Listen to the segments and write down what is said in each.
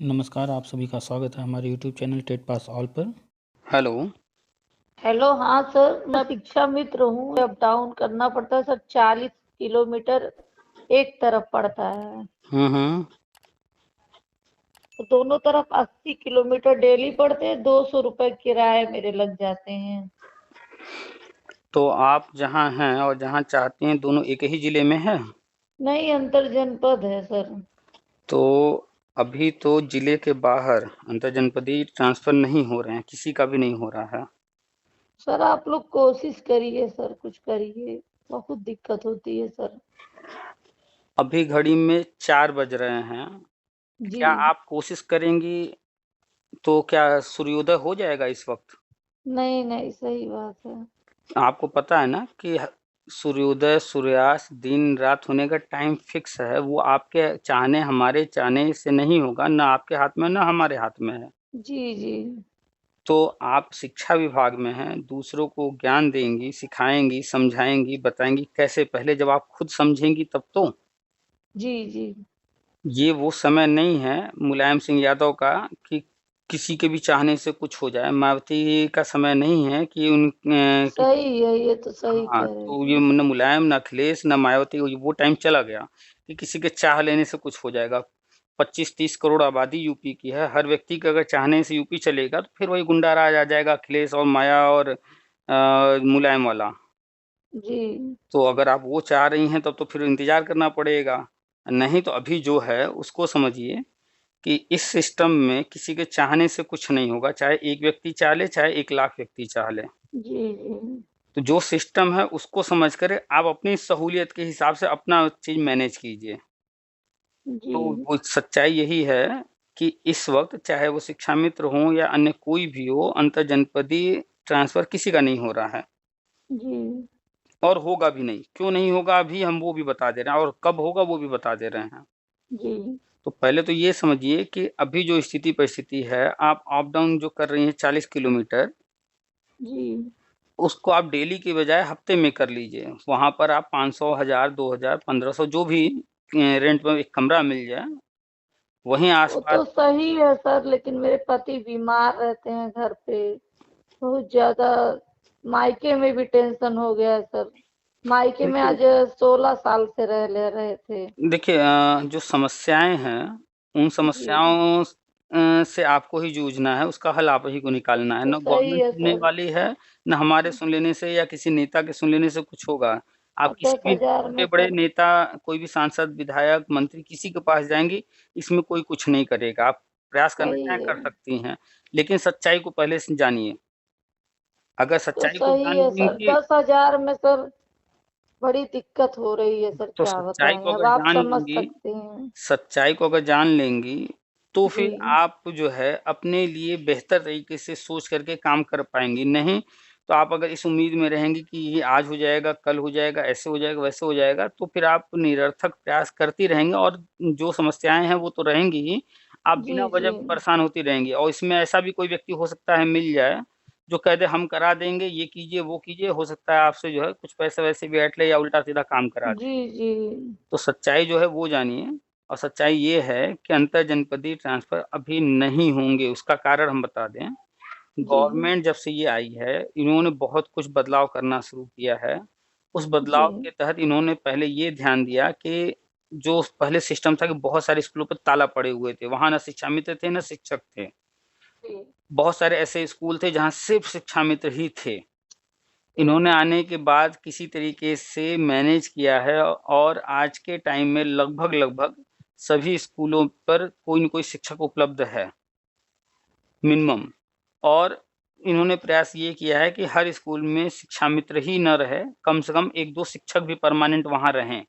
नमस्कार, आप सभी का स्वागत है हमारे YouTube channel TET pass all पर। हेलो। हेलो, हाँ सर, मैं शिक्षा मित्र हूँ। अप डाउन करना पड़ता है सर, 40 किलोमीटर एक तरफ पड़ता है। हम्म। तो दोनों तरफ 80 किलोमीटर डेली पड़ते हैं। 200 रुपए किराए मेरे लग जाते हैं। तो आप जहाँ हैं और जहाँ चाहते हैं दोनों एक ही जिले में है? नहीं, अंतर जनपद है सर। तो अभी तो जिले के बाहर अंतर जनपदीय ट्रांसफर नहीं हो रहे हैं, किसी का भी नहीं हो रहा है। सर आप लोग कोशिश करिए सर, कुछ करिए। बहुत दिक्कत होती है सर। अभी घड़ी में 4 बज रहे हैं। जी। क्या आप कोशिश करेंगी तो क्या सूर्योदय हो जाएगा इस वक्त? नहीं नहीं, सही बात है। आपको पता है ना कि सूर्योदय सूर्यास्त दिन रात होने का टाइम फिक्स है। वो आपके चाहने हमारे चाहने से नहीं होगा, ना आपके हाथ में ना हमारे हाथ में है। जी जी। तो आप शिक्षा विभाग में हैं, दूसरों को ज्ञान देंगी, सिखाएंगी, समझाएंगी, बताएंगी कैसे। पहले जब आप खुद समझेंगी तब तो। जी जी। ये वो समय नहीं है मुलायम सिंह यादव का कि किसी के भी चाहने से कुछ हो जाए। मायावती का समय नहीं है कि सही है, ये तो सही हाँ, कह रहे तो हैं। ये न मुलायम, न अखिलेश, न मायावती, वो टाइम चला गया कि किसी के चाह लेने से कुछ हो जाएगा। 25-30 करोड़ आबादी यूपी की है। हर व्यक्ति के अगर चाहने से यूपी चलेगा तो फिर वही गुंडा राज आ जाएगा, अखिलेश और माया और मुलायम वाला। जी तो अगर आप वो चाह रही हैं तब तो फिर इंतजार करना पड़ेगा। नहीं तो अभी जो है उसको समझिए कि इस सिस्टम में किसी के चाहने से कुछ नहीं होगा, चाहे एक व्यक्ति चाह ले, चाहे 1 लाख व्यक्ति चाह ले। जी जी। तो जो सिस्टम है उसको समझ कर आप अपनी सहूलियत के हिसाब से अपना चीज मैनेज कीजिए। जी तो वो सच्चाई यही है कि इस वक्त चाहे वो शिक्षा मित्र हो या अन्य कोई भी हो, अंतर जनपदीय ट्रांसफर किसी का नहीं हो रहा है जी और होगा भी नहीं। क्यों नहीं होगा अभी हम वो भी बता दे रहे हैं, और कब होगा वो भी बता दे रहे हैं। जी तो पहले तो ये समझिए कि अभी जो स्थिति परिस्थिति है, आप अप डाउन जो कर रही हैं 40 किलोमीटर, जी। उसको आप डेली की बजाय हफ्ते में कर लीजिए। वहां पर आप 500, 1000, 2000, 1500 जो भी रेंट में एक कमरा मिल जाए वहीं वो आसपास। तो सही है सर, लेकिन मेरे पति बीमार रहते हैं घर पे। बहुत ज्यादा। मायके में भी टेंशन हो गया है सर। मायके में देखिए आज 16 साल से रह ले रहे थे। देखिए जो समस्याएं हैं उन जी। समस्याओं से आपको ही जूझना है, उसका हल आप ही को निकालना है। तो ना सही गवर्नमेंट है सुनने सर। वाली है, ना हमारे सुन लेने से या किसी नेता के सुन लेने से कुछ होगा। आप और किसी दस भी हजार में छोटे बड़े सर। नेता, कोई भी सांसद, विधायक, मंत्री, किसी के पास जाएंगे, इसमें कोई कुछ नहीं करेगा। आप प्रयास करना सही चाहें है। कर सकती हैं, लेकिन सच्चाई को पहले से जानिए। अगर तो सच्चाई को सही जान है सर, लेंगी 10 हजार में सर बड़ी दिक्कत हो रही है सर, तो क्या सच्चाई बताएं, को अब अगर आप जान समझ लेंगी सकते हैं। सच्चाई को अगर जान लेंगी तो फिर जी आप जो है अपने लिए बेहतर तरीके से सोच करके काम कर पाएंगी। नहीं तो आप अगर इस उम्मीद में रहेंगी कि ये आज हो जाएगा, कल हो जाएगा, ऐसे हो जाएगा, वैसे हो जाएगा, तो फिर आप निरर्थक प्रयास करती रहेंगी और जो समस्याएं हैं वो तो रहेंगी ही। आप जी बिना जी। वजह परेशान होती रहेंगी। और इसमें ऐसा भी कोई व्यक्ति हो सकता है मिल जाए जो कह दे हम करा देंगे, ये कीजिए वो कीजिए, हो सकता है आपसे जो है कुछ पैसे वैसे भी ऐंठ ले या उल्टा सीधा काम करा दे। जी जी। तो सच्चाई जो है वो जानिए। और सच्चाई ये है कि अंतर जनपदीय ट्रांसफर अभी नहीं होंगे। उसका कारण हम बता दें, जी गवर्नमेंट जब से ये आई है इन्होंने बहुत कुछ बदलाव करना शुरू किया है। उस जी। बदलाव के तहत इन्होंने पहले ये ध्यान दिया कि जो पहले सिस्टम था कि बहुत सारे स्कूलों पर ताला पड़े हुए थे, वहां ना शिक्षा मित्र थे ना शिक्षक थे। जी बहुत सारे ऐसे स्कूल थे जहां सिर्फ शिक्षा मित्र ही थे। इन्होंने आने के बाद किसी तरीके से मैनेज किया है और आज के टाइम में लगभग लगभग सभी स्कूलों पर कोई न कोई शिक्षक उपलब्ध है, मिनिमम। और इन्होंने प्रयास ये किया है कि हर स्कूल में शिक्षा मित्र ही न रहे, कम से कम 1-2 शिक्षक भी परमानेंट वहां रहें।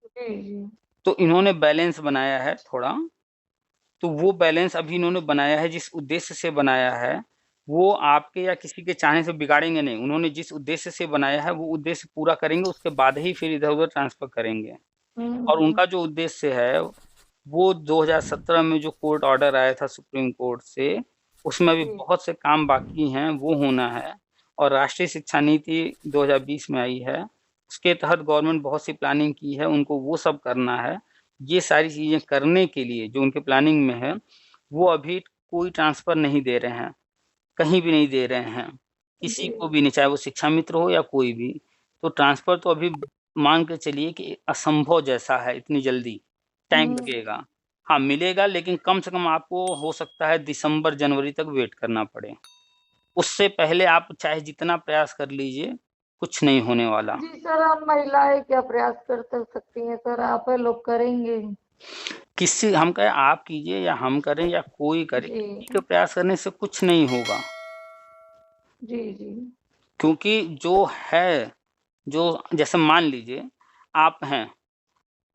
जी जी। तो इन्होंने बैलेंस बनाया है थोड़ा। तो वो बैलेंस अभी इन्होंने बनाया है, जिस उद्देश्य से बनाया है वो आपके या किसी के चाहने से बिगाड़ेंगे नहीं। उन्होंने जिस उद्देश्य से बनाया है वो उद्देश्य पूरा करेंगे, उसके बाद ही फिर इधर उधर ट्रांसफर करेंगे। और हम्म। उनका जो उद्देश्य है वो 2017 में जो कोर्ट ऑर्डर आया था सुप्रीम कोर्ट से, उसमें भी जी बहुत से काम बाकी हैं, वो होना है। और राष्ट्रीय शिक्षा नीति 2020 में आई है, उसके तहत गवर्नमेंट बहुत सी प्लानिंग की है, उनको वो सब करना है। ये सारी चीजें करने के लिए जो उनके प्लानिंग में है वो अभी कोई ट्रांसफ़र नहीं दे रहे हैं, कहीं भी नहीं दे रहे हैं, किसी जी। को भी नहीं, चाहे वो शिक्षा मित्र हो या कोई भी। तो ट्रांसफ़र तो अभी मान के चलिए कि असंभव जैसा है इतनी जल्दी, टाइम लगेगा। हाँ, मिलेगा लेकिन कम से कम आपको हो सकता है दिसंबर, जनवरी तक वेट करना पड़े। उससे पहले आप चाहे जितना प्रयास कर लीजिए, कुछ नहीं होने वाला। जी सर, हम महिलाएं क्या प्रयास कर सकती हैं सर, आप लोग करेंगे? किसी हम कहें आप कीजिए या हम करें या कोई करे, जी। किसी के प्रयास करने से कुछ नहीं होगा। जी, जी। क्योंकि जो है, जो जैसे मान लीजिए आप हैं,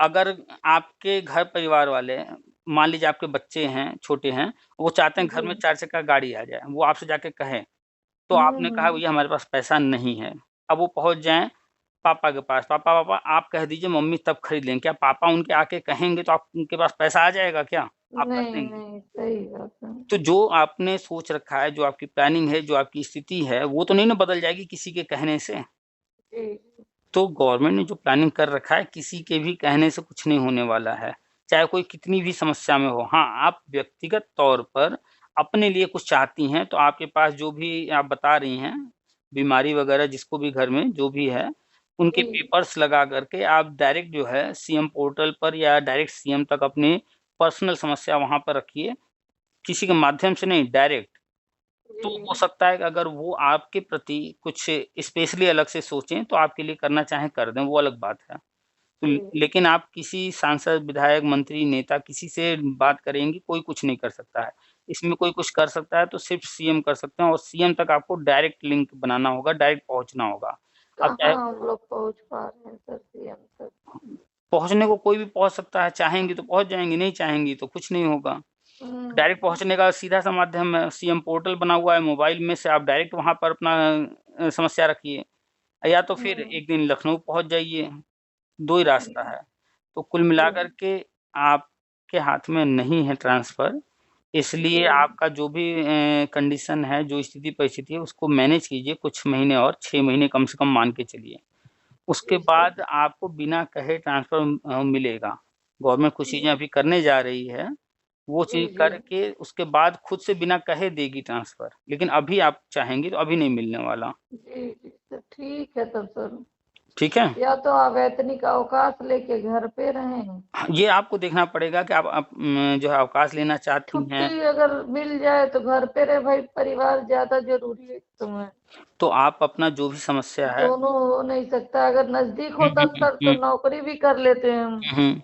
अगर आपके घर परिवार वाले मान लीजिए आपके बच्चे हैं, छोटे हैं, वो चाहते हैं घर जी। में 4 चक्का गाड़ी आ जाए, वो आपसे जाके कहें, तो हुँ, आपने कहा हुँ। भैया हमारे पास पैसा नहीं है। अब वो पहुँच जाएँ पापा के पास, पापा पापा आप कह दीजिए मम्मी तब खरीद लेंगे। क्या पापा उनके आके कहेंगे तो आप उनके पास पैसा आ जाएगा क्या? आप कर नहीं, देंगी? नहीं, सही बात है। तो जो आपने सोच रखा है, जो आपकी प्लानिंग है, जो आपकी स्थिति है, वो तो नहीं ना बदल जाएगी किसी के कहने से। जी। तो गवर्नमेंट ने जो प्लानिंग कर रखा है, किसी के भी कहने से कुछ नहीं होने वाला है, चाहे कोई कितनी भी समस्या में हो। हाँ, आप व्यक्तिगत तौर पर अपने लिए कुछ चाहती हैं, तो आपके पास जो भी आप बता रही हैं, बीमारी वगैरह जिसको भी घर में जो भी है, उनके जी। पेपर्स लगा कर के आप डायरेक्ट जो है सीएम पोर्टल पर या डायरेक्ट सीएम तक अपनी पर्सनल समस्या वहाँ पर रखिए, किसी के माध्यम से नहीं, डायरेक्ट। तो हो जी। सकता है कि अगर वो आपके प्रति कुछ स्पेशली अलग से सोचें, तो आपके लिए करना चाहें कर दें, वो अलग बात है। तो जी। लेकिन आप किसी सांसद, विधायक, मंत्री, नेता किसी से बात करेंगी, कोई कुछ नहीं कर सकता है। इसमें कोई कुछ कर सकता है तो सिर्फ़ सीएम कर सकते हैं और सीएम तक आपको डायरेक्ट लिंक बनाना होगा, डायरेक्ट पहुँचना होगा। अब चाहे कहाँ हम लोग पहुँच पा रहे हैं सर सीएम तक? पहुँचने को कोई भी पहुँच सकता है, चाहेंगी तो पहुँच जाएँगी, नहीं चाहेंगी तो कुछ नहीं होगा। हुँ। डायरेक्ट पहुँचने का सीधा-सा माध्यम है, सीएम पोर्टल बना हुआ है, मोबाइल में से आप डायरेक्ट वहाँ पर अपना समस्या रखिए या तो फिर हुँ। एक दिन लखनऊ पहुँच जाइए, 2 ही रास्ता जी। है। तो कुल मिलाकर जी। के आपके हाथ में नहीं है ट्रांसफ़र, इसलिए जी। आपका जो भी कंडीशन है, जो स्थिति परिस्थिति है, उसको मैनेज कीजिए कुछ महीने और 6 महीने कम से कम मान के चलिए। उसके जी सर। बाद आपको बिना कहे ट्रांसफ़र मिलेगा। गवर्नमेंट कुछ चीज़ें जी। अभी करने जा रही है, वो जी, चीज़ जी। करके उसके बाद खुद से बिना कहे देगी ट्रांसफ़र, लेकिन अभी आप चाहेंगी तो अभी नहीं मिलने वाला। जी, जी सर, ठीक है तब सर। ठीक है? या तो अवैतनिक अवकाश लेके घर पे रहें, हाँ, ये आपको देखना पड़ेगा कि आप जो है अवकाश लेना चाहती छुट्टी हैं, अगर मिल जाए तो घर पे रहे भाई, परिवार ज़्यादा ज़रूरी है इस समय। तो आप अपना जो भी समस्या है दोनों हो नहीं सकता, अगर नज़दीक हुँ, होता हुँ, हुँ, तब तो हुँ, नौकरी भी कर लेते हम। हुँ, हुँ।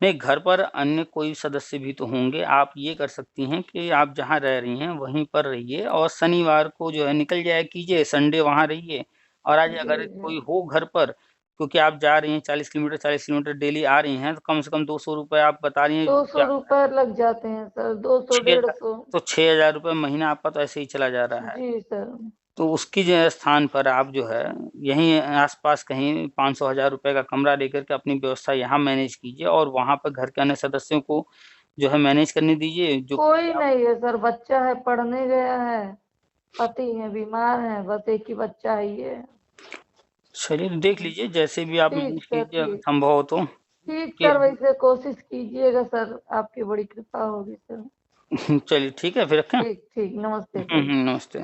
नहीं, घर पर अन्य कोई सदस्य भी तो होंगे, आप ये कर सकती हैं कि आप जहाँ रह रही हैं, वहीं पर रहिए और शनिवार को जो है निकल जाया कीजिए, संडे वहाँ रहिए और आज जी, अगर जी। कोई हो घर पर, क्योंकि आप जा रही हैं 40 किलोमीटर डेली आ रही हैं, तो कम से कम ₹200 आप बता रही हैं ₹200 क्या लग जाते हैं सर, 200 6000 150। तो ₹6000 महीना आपका तो ऐसे ही चला जा रहा है। जी सर। तो उसकी जो है स्थान पर आप जो है, यहीं आस-पास कहीं 500 हज़ार रुपए का कमरा लेकर के अपनी व्यवस्था यहाँ मैनेज कीजिए और वहाँ पर घर के अन्य सदस्यों को जो है मैनेज करने दीजिए, जो कोई कि आप नहीं है सर, बच्चा है पढ़ने गया है, पति हैं बीमार हैं, बस एक ही बच्चा है ये। चलिए देख लीजिए जैसे भी आप ठीक मैनेज सर, कीजिए अगर ठीक। संभव हो तो। ठीक कि सर, वैसे कोशिश कीजिएगा सर, आपकी बड़ी कृपा होगी सर। चलिए ठीक है फिर रखें? ठीक, ठीक, नमस्ते हुँ, सर। हुँ, नमस्ते।